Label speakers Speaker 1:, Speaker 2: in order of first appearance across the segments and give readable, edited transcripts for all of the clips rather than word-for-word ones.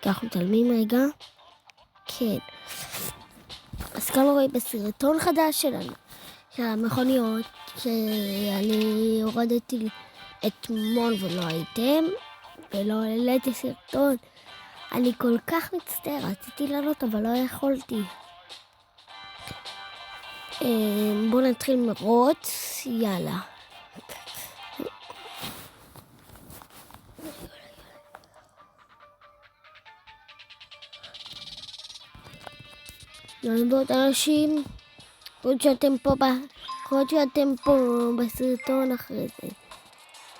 Speaker 1: אנחנו מתעלמים רגע. כן. אז כאן רואים בסרטון חדש שלנו, של המכוניות, שאני הורדתי אתמול ולא הייתם, ולא העליתי סרטון. אני כל כך מצטער, רציתי לעלות אבל לא יכולתי. בואו נתחיל מרוץ, יאללה. נעבוד אנשים, עוד שאתם פה בסרטון אחרי זה.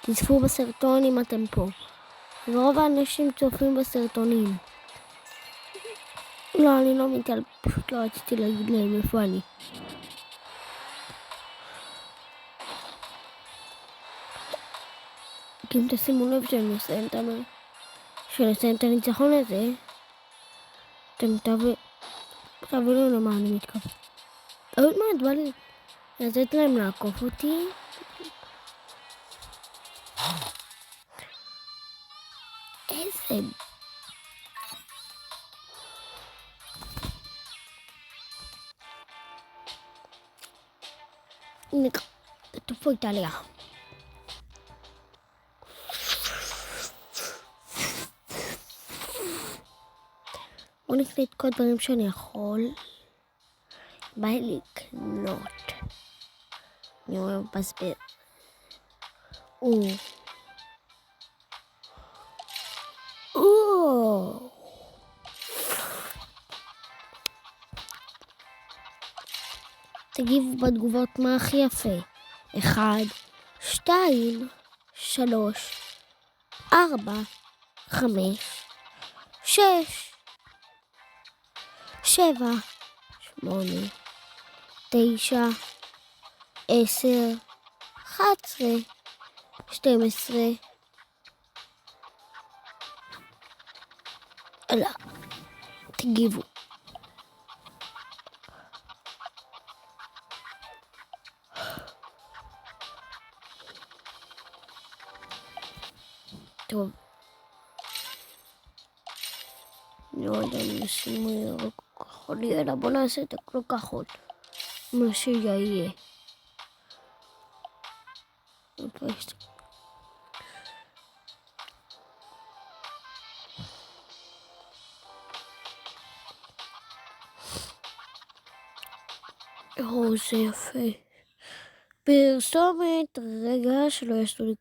Speaker 1: תצפו בסרטון אם אתם פה. ורוב האנשים צופים בסרטונים. לא, אני לא מתעל, פשוט לא רציתי להגיד להם איפה אני. כי אם תשימו לב שאני אסיים את הניצחון הזה, אתם תבינו למה אני מתכוון. עוד מעט בא לי לתת להם לעקוף אותי. איזה... תופו איטליה. בוא נקנה את כל דברים שאני יכול. בא לי לקנות. אני רואה מבזבז. תגיבו בתגובות מה הכי יפה. 1, 2, 3, 4, 5, 6, 7, 8, 9, 10, 11, 12. אלא, תגיבו. טוב. לא יודע, נשים ירוק כחול, יאללה, בוא נעשה את הכל כחול. מה שיהיה. זה יפה. פרסומת, רגע שלא יעשו לי